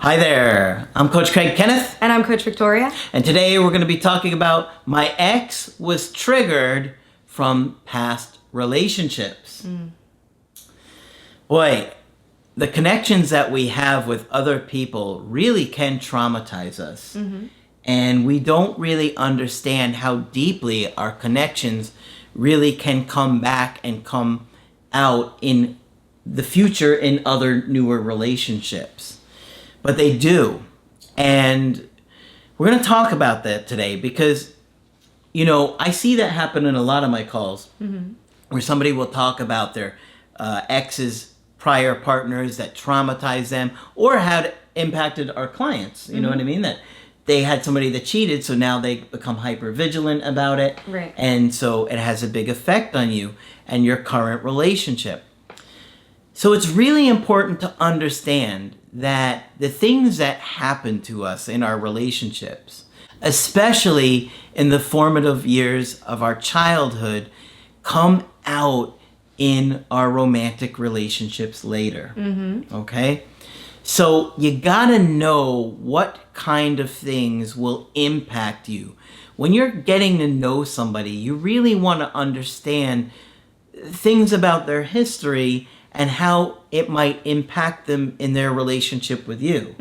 Hi there, I'm Coach Kenneth. And I'm Coach Victoria. And today we're going to be talking about my ex was triggered from past relationships. Boy, the connections that we have with other people really can traumatize us. And we don't really understand how deeply our connections really can come back and come out in the future in other newer relationships. But they do. And we're going to talk about that today because, I see that happen in a lot of my calls where somebody will talk about their ex's prior partners that traumatized them or had impacted our clients. You know what I mean? That they had somebody that cheated, so now they become hyper vigilant about it. Right. And so it has a big effect on you and your current relationship. So it's really important to understand that the things that happen to us in our relationships, especially in the formative years of our childhood, come out in our romantic relationships later. Okay? So you gotta know what kind of things will impact you. When you're getting to know somebody, you really want to understand things about their history and how it might impact them in their relationship with you.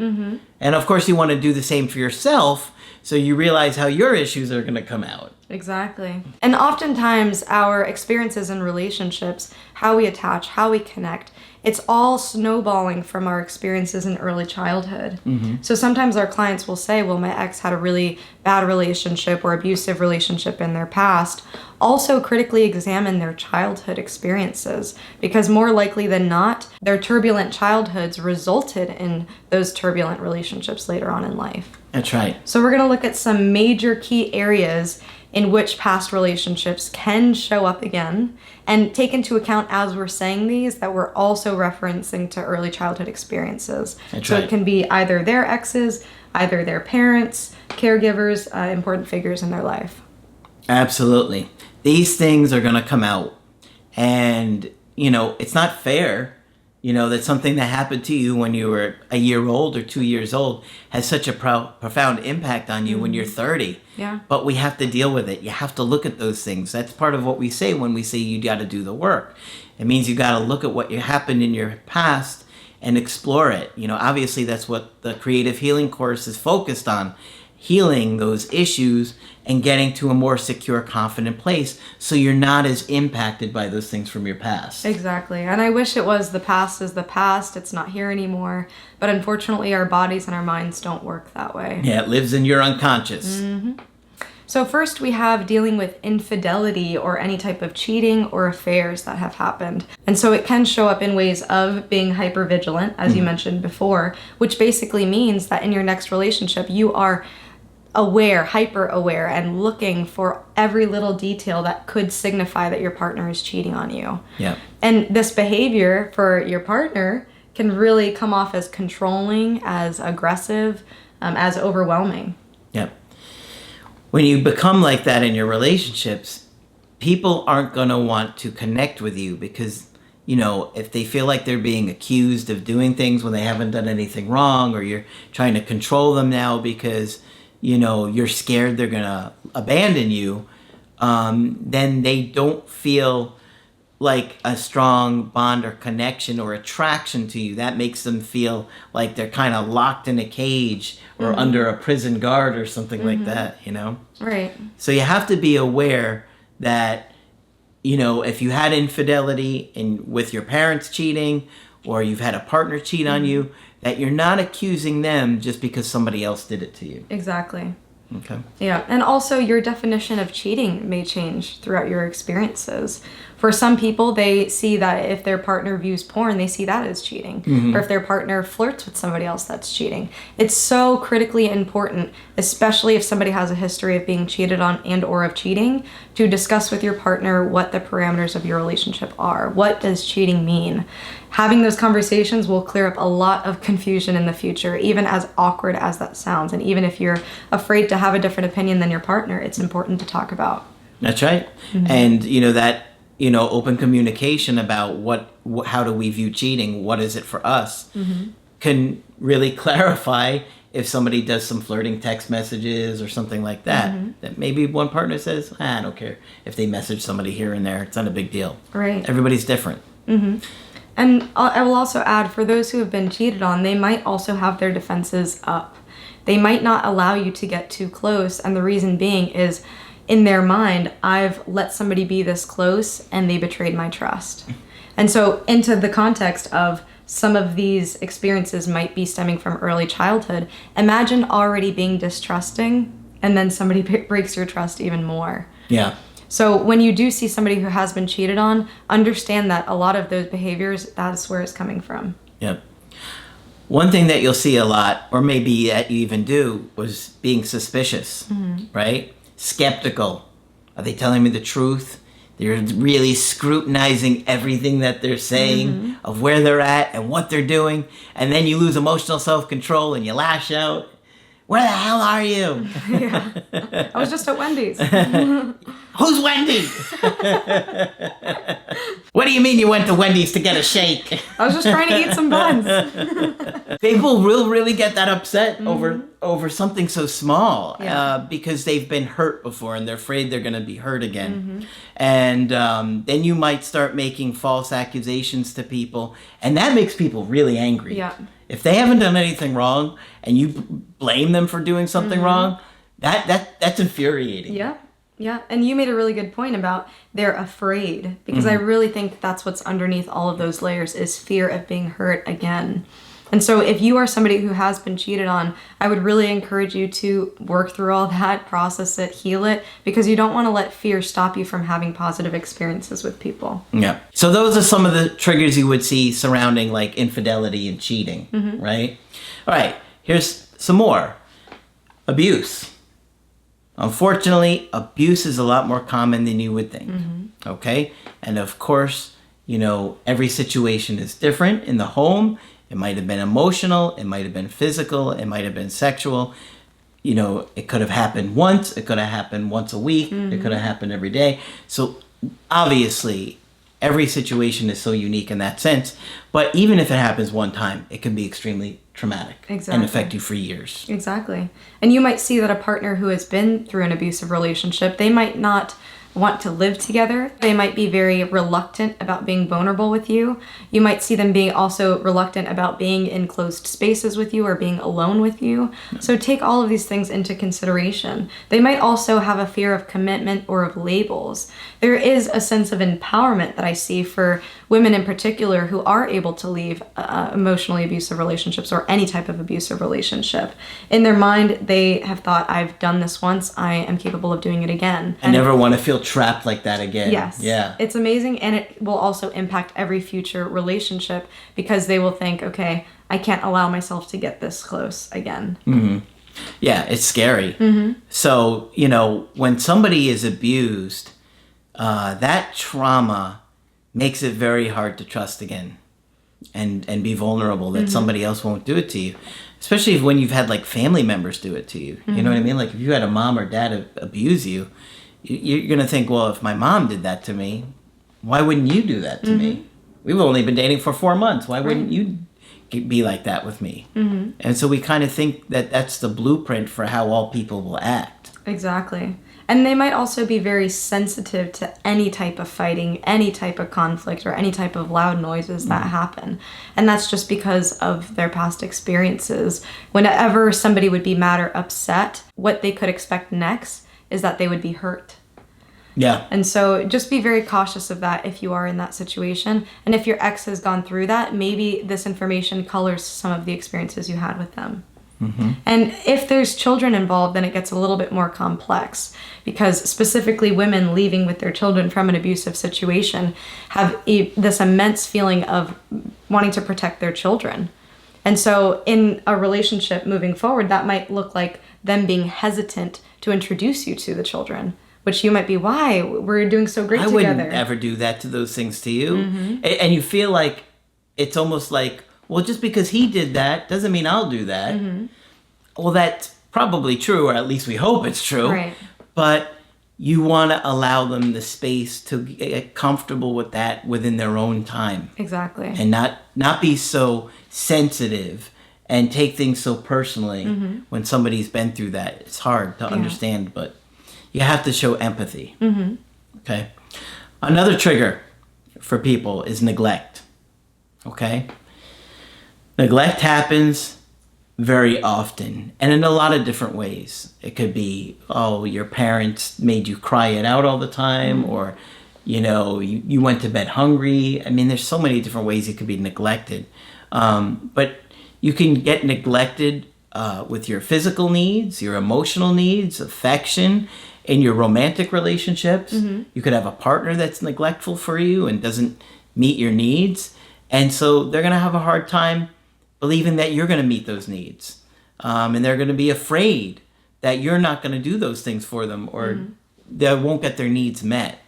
And of course, you want to do the same for yourself so you realize how your issues are going to come out. Exactly. And oftentimes our experiences in relationships, how we attach, how we connect, it's all snowballing from our experiences in early childhood. So sometimes our clients will say, well, my ex had a really bad relationship or abusive relationship in their past. Also critically examine their childhood experiences because more likely than not, their turbulent childhoods resulted in those turbulent relationships later on in life. That's right. So we're going to look at some major key areas in which past relationships can show up again and take into account as we're saying these that we're also referencing to early childhood experiences. That's so right. It can be either their exes, either their parents, caregivers, important figures in their life. Absolutely. These things are going to come out. And, it's not fair, that something that happened to you when you were a year old or 2 years old has such a profound impact on you when you're 30. Yeah. But we have to deal with it. You have to look at those things. That's part of what we say when we say you got to do the work. It means you got to look at what happened in your past and explore it. Obviously that's what the creative healing course is focused on. Healing those issues and getting to a more secure, confident place so you're not as impacted by those things from your past. Exactly. And I wish it was the past is the past. It's not here anymore. But unfortunately, our bodies and our minds don't work that way. Yeah, it lives in your unconscious. So first we have dealing with infidelity or any type of cheating or affairs that have happened. And so it can show up in ways of being hypervigilant, as you mentioned before, which basically means that in your next relationship, you are aware, hyper aware, and looking for every little detail that could signify that your partner is cheating on you. Yeah. And this behavior for your partner can really come off as controlling, as aggressive, as overwhelming. Yeah. When you become like that in your relationships, people aren't going to want to connect with you because, if they feel like they're being accused of doing things when they haven't done anything wrong, or you're trying to control them now because you're scared they're going to abandon you, then they don't feel like a strong bond or connection or attraction to you. That makes them feel like they're kind of locked in a cage or under a prison guard or something like that, Right. So you have to be aware that, if you had infidelity with your parents cheating or you've had a partner cheat on you, that you're not accusing them just because somebody else did it to you. Exactly. Okay. Yeah, and also your definition of cheating may change throughout your experiences. For some people, they see that if their partner views porn, they see that as cheating. Or if their partner flirts with somebody else, that's cheating. It's so critically important, especially if somebody has a history of being cheated on and or of cheating, to discuss with your partner what the parameters of your relationship are. What does cheating mean? Having those conversations will clear up a lot of confusion in the future, even as awkward as that sounds. And even if you're afraid to have a different opinion than your partner, it's important to talk about. That's right. And, that open communication about how do we view cheating? What is it for us? can really clarify if somebody does some flirting text messages or something like that. That maybe one partner says, I don't care if they message somebody here and there. It's not a big deal. Right. Everybody's different. And I will also add, for those who have been cheated on, they might also have their defenses up. They might not allow you to get too close, and the reason being is, in their mind, I've let somebody be this close and they betrayed my trust. And so into the context of some of these experiences might be stemming from early childhood, imagine already being distrusting and then somebody breaks your trust even more. Yeah. So when you do see somebody who has been cheated on, understand that a lot of those behaviors, that's where it's coming from. Yep. One thing that you'll see a lot, or maybe that you even do, was being suspicious, right? Skeptical. Are they telling me the truth? They're really scrutinizing everything that they're saying, of where they're at and what they're doing. And then you lose emotional self-control and you lash out. Where the hell are you? Yeah. I was just at Wendy's. Who's Wendy? What do you mean you went to Wendy's to get a shake? I was just trying to eat some buns. People will really get that upset over something so small, because they've been hurt before and they're afraid they're going to be hurt again. And then you might start making false accusations to people, and that makes people really angry. Yeah. If they haven't done anything wrong and you blame them for doing something wrong, that's infuriating. Yeah. Yeah. And you made a really good point about they're afraid, because I really think that's what's underneath all of those layers is fear of being hurt again. And so if you are somebody who has been cheated on, I would really encourage you to work through all that, process it, heal it, because you don't want to let fear stop you from having positive experiences with people. Yeah. So those are some of the triggers you would see surrounding like infidelity and cheating, right? All right. Here's some more. Abuse. Unfortunately, abuse is a lot more common than you would think. Okay? And of course, every situation is different in the home. It might have been emotional, it might have been physical, it might have been sexual. It could have happened once, it could have happened once a week, it could have happened every day. So obviously, every situation is so unique in that sense. But even if it happens one time, it can be extremely traumatic and affect you for years. Exactly. And you might see that a partner who has been through an abusive relationship, they might not want to live together. They might be very reluctant about being vulnerable with you. You might see them being also reluctant about being in closed spaces with you or being alone with you. So take all of these things into consideration. They might also have a fear of commitment or of labels. There is a sense of empowerment that I see for women in particular who are able to leave emotionally abusive relationships or any type of abusive relationship. In their mind, they have thought, I've done this once, I am capable of doing it again. I never want to feel trapped like that again. Yes. Yeah. It's amazing, and it will also impact every future relationship because they will think, okay, I can't allow myself to get this close again. Yeah, it's scary. So, when somebody is abused, that trauma makes it very hard to trust again and be vulnerable that somebody else won't do it to you. Especially when you've had like family members do it to you. You know what I mean? Like if you had a mom or dad abuse you, you're going to think, well, if my mom did that to me, why wouldn't you do that to me? We've only been dating for 4 months. Why wouldn't you be like that with me? And so we kind of think that that's the blueprint for how all people will act. Exactly. And they might also be very sensitive to any type of fighting, any type of conflict, or any type of loud noises that happen. And that's just because of their past experiences. Whenever somebody would be mad or upset, what they could expect next is that they would be hurt. Yeah. And so just be very cautious of that if you are in that situation. And if your ex has gone through that, maybe this information colors some of the experiences you had with them. And if there's children involved, then it gets a little bit more complex because specifically women leaving with their children from an abusive situation have this immense feeling of wanting to protect their children. And so in a relationship moving forward, that might look like them being hesitant to introduce you to the children, which you might be, why? We're doing so great together. I wouldn't ever do that to those things to you. And you feel like it's almost like, well, just because he did that doesn't mean I'll do that. Well, that's probably true, or at least we hope it's true. Right. But you want to allow them the space to get comfortable with that within their own time. Exactly. And not be so sensitive and take things so personally when somebody's been through that. It's hard to understand, but you have to show empathy. Okay. Another trigger for people is neglect. Okay. Neglect happens very often and in a lot of different ways. It could be, oh, your parents made you cry it out all the time, or, you know, you went to bed hungry. I mean, there's so many different ways you could be neglected. But you can get neglected with your physical needs, your emotional needs, affection, in your romantic relationships. You could have a partner that's neglectful for you and doesn't meet your needs. And so they're going to have a hard time believing that you're going to meet those needs. And they're going to be afraid that you're not going to do those things for them, or they won't get their needs met.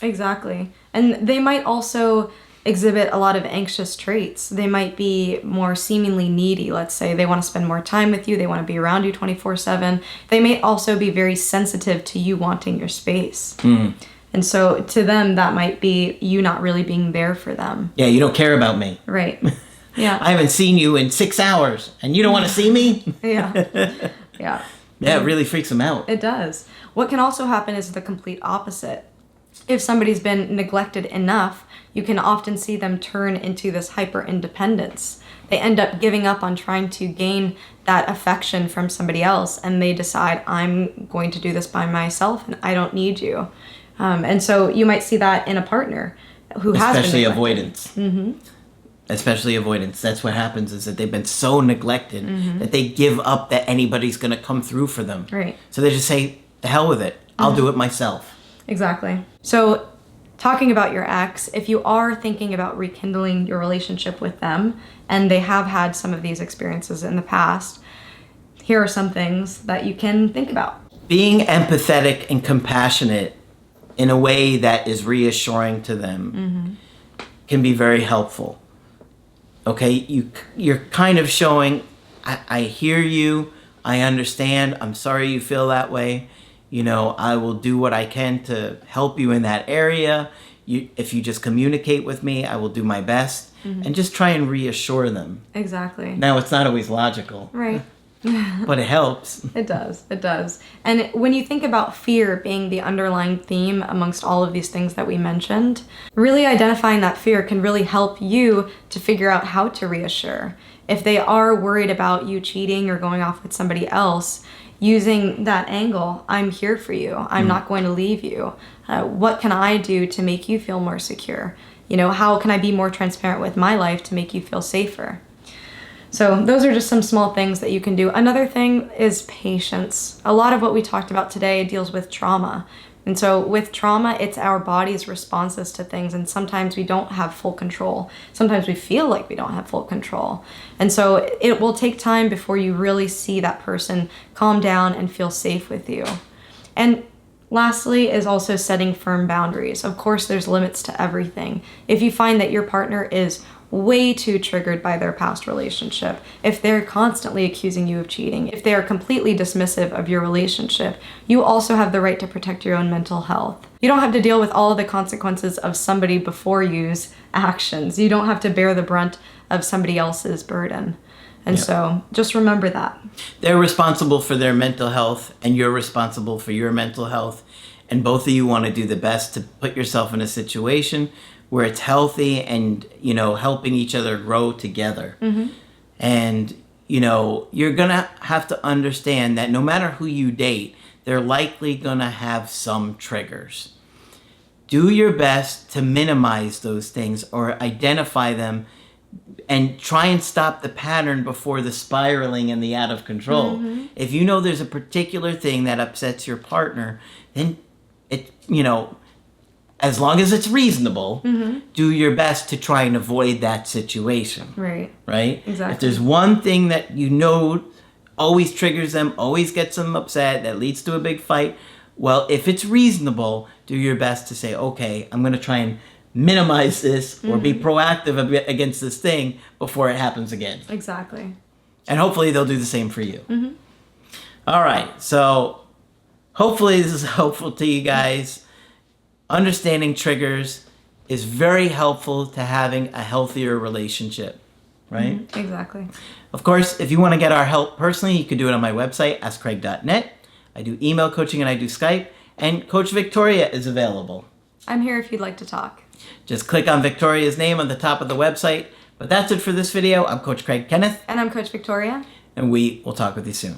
Exactly. And they might also exhibit a lot of anxious traits. They might be more seemingly needy. Let's say they want to spend more time with you. They want to be around you 24/7. They may also be very sensitive to you wanting your space. And so to them, that might be you not really being there for them. Yeah, you don't care about me. Right. Yeah. I haven't seen you in 6 hours and you don't want to see me? Yeah. Yeah. Yeah, it really freaks them out. It does. What can also happen is the complete opposite. If somebody's been neglected enough, you can often see them turn into this hyper independence. They end up giving up on trying to gain that affection from somebody else, and they decide, I'm going to do this by myself and I don't need you. And so you might see that in a partner who has been Especially neglected. avoidance. Especially avoidance. That's what happens, is that they've been so neglected that they give up that anybody's going to come through for them. Right. So they just say, the hell with it. I'll do it myself. Exactly. So talking about your ex, if you are thinking about rekindling your relationship with them and they have had some of these experiences in the past, here are some things that you can think about. Being empathetic and compassionate in a way that is reassuring to them can be very helpful. Okay, you're kind of showing, I hear you, I understand, I'm sorry you feel that way. You know, I will do what I can to help you in that area. If you just communicate with me, I will do my best. And just try and reassure them. Exactly. Now, it's not always logical. Right. But it helps. It does. It does. And when you think about fear being the underlying theme amongst all of these things that we mentioned, really identifying that fear can really help you to figure out how to reassure. If they are worried about you cheating or going off with somebody else, using that angle, I'm here for you. I'm not going to leave you. What can I do to make you feel more secure? You know, how can I be more transparent with my life to make you feel safer? So those are just some small things that you can do. Another thing is patience. A lot of what we talked about today deals with trauma. And so with trauma, it's our body's responses to things, and sometimes we don't have full control. Sometimes we feel like we don't have full control. And so it will take time before you really see that person calm down and feel safe with you. And lastly is also setting firm boundaries. Of course, there's limits to everything. If you find that your partner is way too triggered by their past relationship, if they're constantly accusing you of cheating, if they are completely dismissive of your relationship, you also have the right to protect your own mental health. You don't have to deal with all of the consequences of somebody before you's actions. You don't have to bear the brunt of somebody else's burden. And so just remember that. They're responsible for their mental health, and you're responsible for your mental health. And both of you want to do the best to put yourself in a situation where it's healthy and, you know, helping each other grow together. And, you know, you're going to have to understand that no matter who you date, they're likely going to have some triggers. Do your best to minimize those things or identify them and try and stop the pattern before the spiraling and the out of control. If you know there's a particular thing that upsets your partner, then it, you know, as long as it's reasonable, do your best to try and avoid that situation. Right. Right? Exactly. If there's one thing that you know always triggers them, always gets them upset, that leads to a big fight, well, if it's reasonable, do your best to say, okay, I'm going to try and minimize this or be proactive against this thing before it happens again. Exactly. And hopefully they'll do the same for you. All right. So hopefully this is helpful to you guys. Understanding triggers is very helpful to having a healthier relationship. right? Exactly. Of course, if you want to get our help personally, you can do it on my website, askcraig.net. I do email coaching and I do Skype. And Coach Victoria is available. I'm here if you'd like to talk. Just click on Victoria's name on the top of the website. But that's it for this video. I'm Coach Craig Kenneth. And I'm Coach Victoria. And we will talk with you soon.